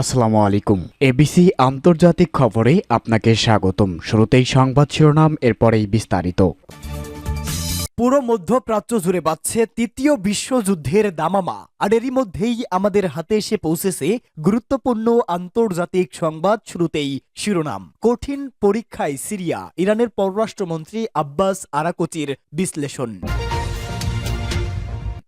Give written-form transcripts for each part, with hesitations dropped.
আসসালামু আলাইকুম। এবিসি আন্তর্জাতিক খবরে আপনাকে স্বাগতম। শুরুতেই সংবাদ শিরোনাম, এরপরেই বিস্তারিত। পুরো মধ্যপ্রাচ্য জুড়ে বাজছে তৃতীয় বিশ্বযুদ্ধের দামামা, আর এরই মধ্যেই আমাদের হাতে এসে পৌঁছেছে গুরুত্বপূর্ণ আন্তর্জাতিক সংবাদ। শুরুতেই শিরোনাম। কঠিন পরীক্ষায় সিরিয়া, ইরানের পররাষ্ট্রমন্ত্রী আব্বাস আরাকচির বিশ্লেষণ।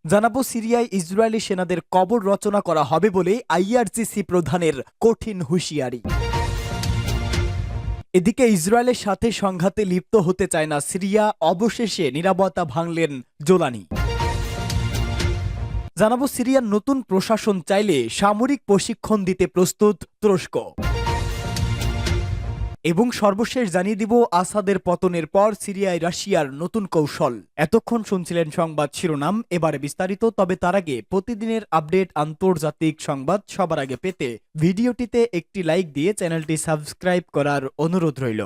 জানাবো, সিরিয়ায় ইসরায়েলি সেনাদের কবর রচনা করা হবে বলে আইআরজিসি প্রধানের কঠিন হুঁশিয়ারি। এদিকে ইসরায়েলের সাথে সংঘাতে লিপ্ত হতে চায় না সিরিয়া, অবশেষে নীরবতা ভাঙলেন জোলানি। জানাবো, সিরিয়ার নতুন প্রশাসন চাইলে সামরিক প্রশিক্ষণ দিতে প্রস্তুত তুরস্ক। এবং সর্বশেষ জানিয়ে দিব, আসাদের পতনের পর সিরিয়ায় রাশিয়ার নতুন কৌশল। এতক্ষণ শুনছিলেন সংবাদ শিরোনাম, এবারে বিস্তারিত। তবে তার আগে প্রতিদিনের আপডেট আন্তর্জাতিক সংবাদ সবার আগে পেতে ভিডিওটিতে একটি লাইক দিয়ে চ্যানেলটি সাবস্ক্রাইব করার অনুরোধ রইল।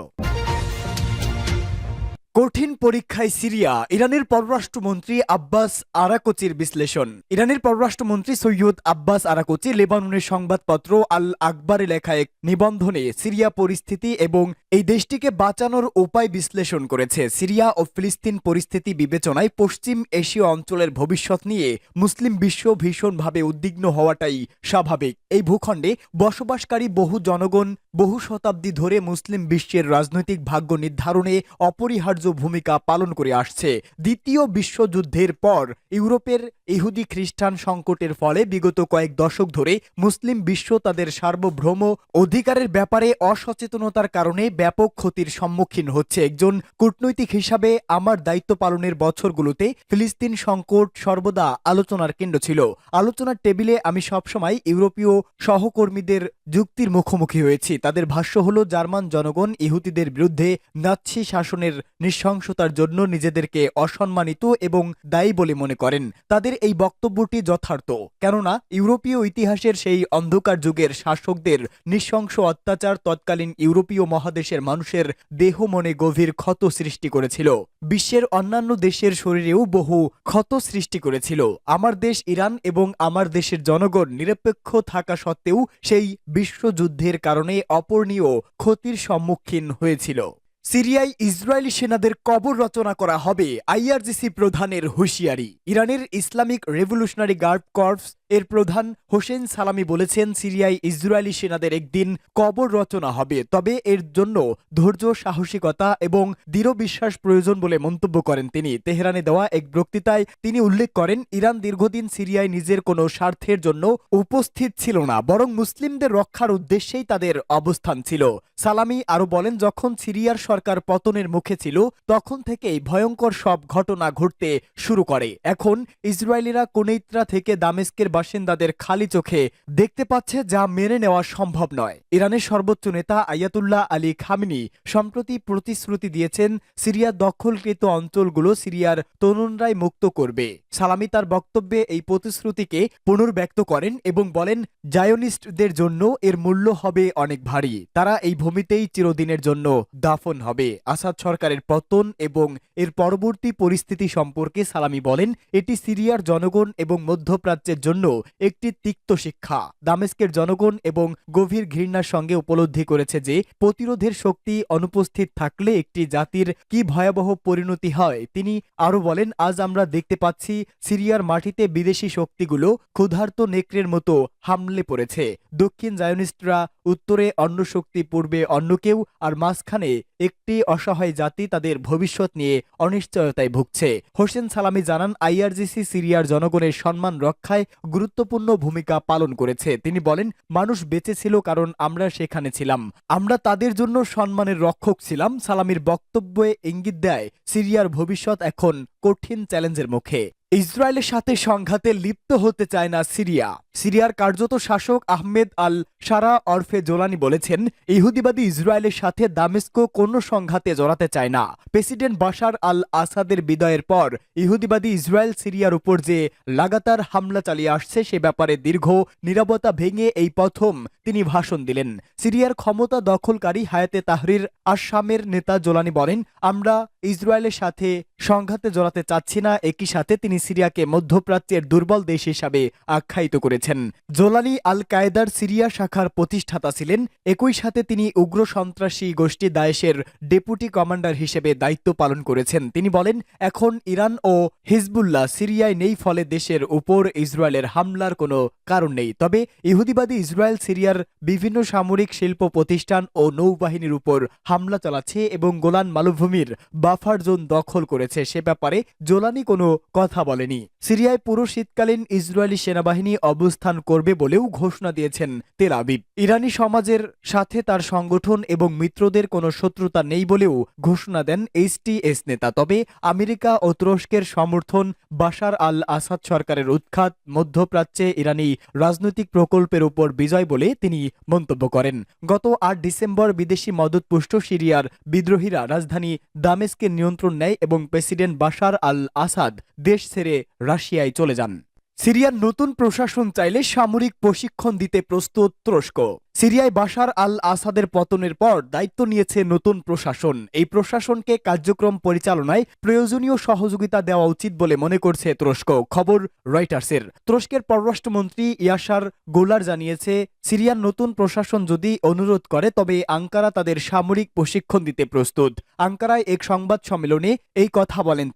কঠিন পরীক্ষায় সিরিয়া, ইরানের পররাষ্ট্রমন্ত্রী আব্বাস আরাকচির বিশ্লেষণ। ইরানের পররাষ্ট্রমন্ত্রী সৈয়দ আব্বাস আরাকচি লেবাননের সংবাদপত্র আল আকবরে লেখা এক নিবন্ধনে সিরিয়া পরিস্থিতি এবং এই দেশটিকে বাঁচানোর উপায় বিশ্লেষণ করেছে। সিরিয়া ও ফিলিস্তিন পরিস্থিতি বিবেচনায় পশ্চিম এশীয় অঞ্চলের ভবিষ্যৎ নিয়ে মুসলিম বিশ্ব ভীষণভাবে উদ্বিগ্ন হওয়াটাই স্বাভাবিক। এই ভূখণ্ডে বসবাসকারী বহু জনগণ বহু শতাব্দী ধরে মুসলিম বিশ্বের রাজনৈতিক ভাগ্য নির্ধারণে অপরিহার্য ভূমিকা পালন করে আসছে। দ্বিতীয় বিশ্বযুদ্ধের পর ইউরোপের ইহুদি খ্রিস্টান সংকটের ফলে বিগত কয়েক দশক ধরে মুসলিম বিশ্ব তাদের সার্বভৌম অধিকারের ব্যাপারে অসচেতনতার কারণে ব্যাপক ক্ষতির সম্মুখীন হচ্ছে। একজন কূটনৈতিক হিসাবে আমার দায়িত্ব পালনের বছরগুলোতে ফিলিস্তিন সংকট সর্বদা আলোচনার কেন্দ্র ছিল। আলোচনার টেবিলে আমি সবসময় ইউরোপীয় সহকর্মীদের যুক্তির মুখোমুখি হয়েছি। তাদের ভাষ্য হলো, জার্মান জনগণ ইহুদিদের বিরুদ্ধে নাৎসি শাসনের নৃশংসতার জন্য নিজেদেরকে অসম্মানিত এবং দায়ী বলে মনে করেন। তাদের এই বক্তব্যটি যথার্থ, কেননা ইউরোপীয় ইতিহাসের সেই অন্ধকার যুগের শাসকদের নৃশংস অত্যাচার তৎকালীন ইউরোপীয় মহাদেশের মানুষের দেহ মনে গভীর ক্ষত সৃষ্টি করেছিল। বিশ্বের অন্যান্য দেশের শরীরেও বহু ক্ষত সৃষ্টি করেছিল। আমার দেশ ইরান এবং আমার দেশের জনগণ নিরপেক্ষ থাকা সত্ত্বেও সেই বিশ্বযুদ্ধের কারণে অপূরণীয় ক্ষতির সম্মুখীন হয়েছিল। সিরিয়ায় ইসরায়েলি সেনাদের কবর রচনা করা হবে, আইআরজিসি প্রধানের হুঁশিয়ারি। ইরানের ইসলামিক রেভলিউশনারি গার্ড কর্পস এর প্রধান হোসেন সালামি বলেছেন, সিরিয়ায় ইসরায়েলি সেনাদের একদিন কবর রচনা হবে, তবে এর জন্য ধৈর্য, সাহসিকতা এবং দৃঢ় বিশ্বাস প্রয়োজন বলে মন্তব্য করেন তিনি। তেহরানে দেওয়া এক বক্তৃতায় তিনি উল্লেখ করেন, ইরান দীর্ঘদিন সিরিয়ায় নিজের কোনো স্বার্থের জন্য উপস্থিত ছিল না, বরং মুসলিমদের রক্ষার উদ্দেশ্যেই তাদের অবস্থান ছিল। সালামি আরো বলেন, যখন সিরিয়ার সরকার পতনের মুখে ছিল তখন থেকেই ভয়ঙ্কর সব ঘটনা ঘটতে শুরু করে। এখন ইসরায়েলিরা কোনেইত্রা থেকে দামেস্কের বাসিন্দাদের খালি চোখে দেখতে পাচ্ছে, যা মেনে নেওয়া সম্ভব নয়। ইরানের সর্বোচ্চ নেতা আয়াতুল্লাহ আলী খামেনি সম্প্রতি প্রতিশ্রুতি দিয়েছেন, সিরিয়ার দখলকৃত অঞ্চলগুলো সিরিয়ার তরুণরাই মুক্ত করবে। সালামি তার বক্তব্যে এই প্রতিশ্রুতিকে পুনর্ব্যক্ত করেন এবং বলেন, জায়োনিস্টদের জন্য এর মূল্য হবে অনেক ভারী। তারা এই ভূমিতেই চিরদিনের জন্য দাফন হবে। আসাদ সরকারের পতন এবং এর পরবর্তী পরিস্থিতি সম্পর্কে সালামি বলেন, এটি সিরিয়ার জনগণ এবং মধ্যপ্রাচ্যের জন্য একটি তিক্ত শিক্ষা। দামেস্কের জনগণ এবং গভীর ঘৃণার সঙ্গে উপলব্ধি করেছে যে প্রতিরোধের শক্তি অনুপস্থিত থাকলে একটি জাতির কি ভয়াবহ পরিণতি হয়। তিনি আরো বলেন, আজ আমরা দেখতে পাচ্ছি সিরিয়ার মাটিতে বিদেশি শক্তিগুলো ক্ষুধার্ত নেকড়ের মতো হামলে পড়েছে। দক্ষিণ জায়োনিস্টরা উত্তরে অন্য শক্তি, পূর্বে অন্য কেউ, আর মাঝখানে একটি অসহায় জাতি তাদের ভবিষ্যৎ নিয়ে অনিশ্চয়তায় ভুগছে। হোসেন সালামি জানান, আইআরজিসি সিরিয়ার জনগণের সম্মান রক্ষায় গুরুত্বপূর্ণ ভূমিকা পালন করেছে। তিনি বলেন, মানুষ বেঁচে ছিল কারণ আমরা সেখানে ছিলাম, আমরা তাদের জন্য সম্মানের রক্ষক ছিলাম। সালামির বক্তব্যে ইঙ্গিত দেয়, সিরিয়ার ভবিষ্যৎ এখন কঠিন চ্যালেঞ্জের মুখে। ইসরায়েলের সাথে সংঘাতে লিপ্ত হতে চায় না সিরিয়া। সিরিয়ার কার্যত শাসক আহমেদ আল সারা ওরফে জোলানি বলেছেন, ইহুদিবাদী ইসরায়েলের সাথে দামেস্ক কোনো সংঘাতে জড়াতে চায় না। প্রেসিডেন্ট বাশার আল আসাদের বিদায়ের পর ইহুদিবাদী ইসরায়েল সিরিয়ার উপর যে লাগাতার হামলা চালিয়ে আসছে সে ব্যাপারে দীর্ঘ নীরবতা ভেঙে এই প্রথম তিনি ভাষণ দিলেন। সিরিয়ার ক্ষমতা দখলকারী হায়াতে তাহরির আশ-শামের নেতা জোলানি বলেন, আমরা ইসরায়েলের সাথে সংঘাতে জড়াতে চাচ্ছি না। একই সাথে তিনি সিরিয়াকে মধ্যপ্রাচ্যের দুর্বল দেশ হিসাবে আখ্যায়িত করেছেন। জোলানি আল কায়েদার সিরিয়া শাখার প্রতিষ্ঠাতা ছিলেন। একই সাথে তিনি উগ্র সন্ত্রাসী গোষ্ঠী দায়েশের ডেপুটি কমান্ডার হিসেবে দায়িত্ব পালন করেছেন। তিনি বলেন, এখন ইরান ও হিজবুল্লাহ সিরিয়ায় নেই, ফলে দেশের উপর ইসরায়েলের হামলার কোনো কারণ নেই। তবে ইহুদিবাদী ইসরায়েল সিরিয়ার বিভিন্ন সামরিক শিল্প প্রতিষ্ঠান ও নৌবাহিনীর উপর হামলা চালাচ্ছে এবং গোলান মালভূমির বাফার জোন দখল করেছে, সে ব্যাপারে জোলানি কোনো কথা বলেনি। সিরিয়ায় পুরো শীতকালীন ইসরায়েলি সেনাবাহিনী অবস্থান করবে বলেও ঘোষণা দিয়েছেন তেল আবিব। ইরানি সমাজের সাথে তার সংগঠন এবং মিত্রদের কোনো শত্রুতা নেই বলেও ঘোষণা দেন এইচটিএস নেতা। তবে আমেরিকা ও তুরস্কের সমর্থন, বাশার আল আসাদ সরকারের উৎখাত মধ্যপ্রাচ্যে ইরানি রাজনৈতিক প্রকল্পের উপর বিজয় বলে তিনি মন্তব্য করেন। গত ৮ ডিসেম্বর বিদেশি মদতপুষ্ট সিরিয়ার বিদ্রোহীরা রাজধানী দামেস্কের নিয়ন্ত্রণ নেয় এবং প্রেসিডেন্ট বাশার আল আসাদ দেশ ছেড়ে রাশিয়ায় চলে যান। সিরিয়ার নতুন প্রশাসন চাইলে সামরিক প্রশিক্ষণ দিতে প্রস্তুত তুরস্ক। সিরিয়ায় বাশার আল আসাদের পতনের পর দায়িত্ব নিয়েছে নতুন প্রশাসন। এই প্রশাসনকে কার্যক্রম পরিচালনায় প্রয়োজনীয় সহযোগিতা দেওয়া উচিত বলে মনে করছে তুরস্ক। খবর রয়টার্সের। তুরস্কের পররাষ্ট্রমন্ত্রী ইয়াসার গোলার জানিয়েছে, সিরিয়ার নতুন প্রশাসন যদি অনুরোধ করে তবে আঙ্কারা তাদের সামরিক প্রশিক্ষণ দিতে প্রস্তুত। আঙ্কারায় এক সংবাদ সম্মেলনে এই কথা বলেন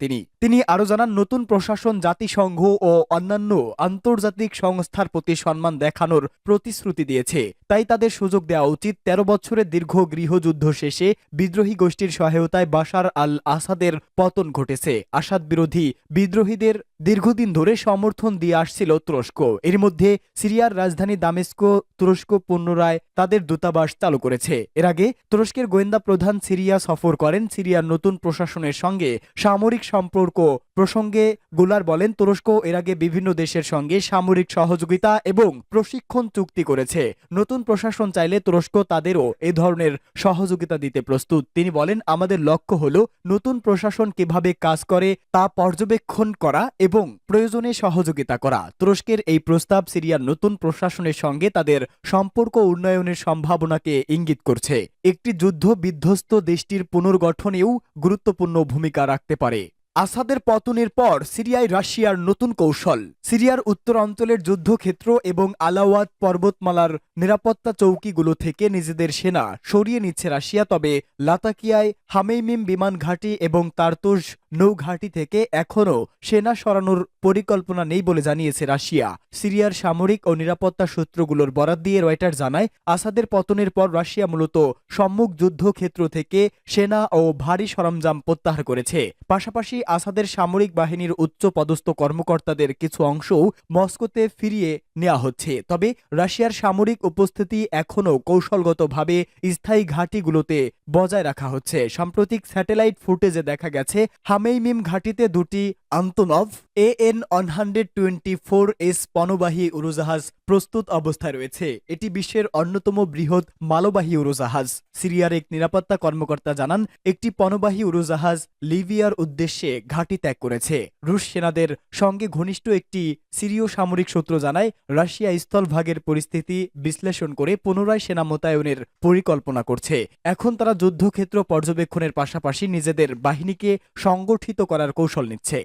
তিনি আরও জানান, নতুন প্রশাসন জাতিসংঘ ও অন্যান্য আন্তর্জাতিক সংস্থার প্রতি সম্মান দেখানোর প্রতিশ্রুতি দিয়েছে, তাই তাদের সুযোগ দেওয়া উচিত। ১৩ বছরের দীর্ঘ গৃহযুদ্ধ শেষে বিদ্রোহী গোষ্ঠীর সহায়তায় বাশার আল আসাদের পতন ঘটেছে। আসাদ বিরোধী বিদ্রোহীদের দীর্ঘদিন ধরে সমর্থন দিয়ে আসছিল তুরস্ক। এর মধ্যে সিরিয়ার রাজধানী দামেস্ক তুরস্ক পুনরায় তাদের দূতাবাস চালু করেছে। এর আগে তুরস্কের গোয়েন্দা প্রধান সিরিয়া সফর করেন। সিরিয়ার নতুন প্রশাসনের সঙ্গে সামরিক সম্পর্ক প্রসঙ্গে গোলার বলেন, তুরস্ক এর আগে বিভিন্ন দেশের সঙ্গে সামরিক সহযোগিতা এবং প্রশিক্ষণ চুক্তি করেছে। নতুন প্রশাসন চাইলে তুরস্ক তাদেরও এ ধরনের সহযোগিতা দিতে প্রস্তুত। তিনি বলেন, আমাদের লক্ষ্য হলো নতুন প্রশাসন কিভাবে কাজ করে তা পর্যবেক্ষণ করা এবং প্রয়োজনে সহযোগিতা করা। তুরস্কের এই প্রস্তাব সিরিয়ার নতুন প্রশাসনের সঙ্গে তাদের সম্পর্ক উন্নয়নের সম্ভাবনাকে ইঙ্গিত করছে। একটি যুদ্ধ বিধ্বস্ত দেশটির পুনর্গঠনেও গুরুত্বপূর্ণ ভূমিকা রাখতে পারে। আসাদের পতনের পর সিরিয়ায় রাশিয়ার নতুন কৌশল। সিরিয়ার উত্তর অঞ্চলের যুদ্ধক্ষেত্র এবং আলাওয়াত পর্বতমালার নিরাপত্তা চৌকিগুলো থেকে নিজেদের সেনা সরিয়ে নিচ্ছে রাশিয়া। তবে লাতাকিয়ায় হামেইমিম বিমান ঘাঁটি এবং তারতুজ নৌঘাঁটি থেকে এখনও সেনা সরানোর পরিকল্পনা নেই বলে জানিয়েছে রাশিয়া। সিরিয়ার সামরিক ও নিরাপত্তা সূত্রগুলোর বরাত দিয়ে রয়টার জানায়, আসাদের পতনের পর রাশিয়া মূলত সম্মুখ যুদ্ধক্ষেত্র থেকে সেনা ও ভারী সরঞ্জাম প্রত্যাহার করেছে। পাশাপাশি আসাদের সামরিক বাহিনীর উচ্চ পদস্থ কর্মকর্তাদের কিছু অংশও মস্কোতে ফিরিয়ে নেওয়া হচ্ছে। তবে রাশিয়ার সামরিক উপস্থিতি এখনও কৌশলগতভাবে স্থায়ী ঘাঁটিগুলোতে বজায় রাখা হচ্ছে। সাম্প্রতিক স্যাটেলাইট ফুটেজে দেখা গেছে হামেইমিম ঘাঁটিতে দুটি আন্তনভ AN-124S পণবাহী উড়োজাহাজ প্রস্তুত অবস্থায় রয়েছে। এটি বিশ্বের অন্যতম বৃহৎ মালবাহী উড়োজাহাজ। সিরিয়ার এক নিরাপত্তা কর্মকর্তা জানান, একটি পণবাহী উড়োজাহাজ লিবিয়ার উদ্দেশ্যে ঘাঁটি ত্যাগ করেছে। রুশ সেনাদের সঙ্গে ঘনিষ্ঠ একটি সিরীয় সামরিক সূত্র জানায়, রাশিয়া স্থলভাগের পরিস্থিতি বিশ্লেষণ করে পুনরায় সেনা মোতায়েনের পরিকল্পনা করছে। এখন তারা যুদ্ধক্ষেত্র পর্যবেক্ষণের পাশাপাশি নিজেদের বাহিনীকে সংগঠিত করার কৌশল নিচ্ছে।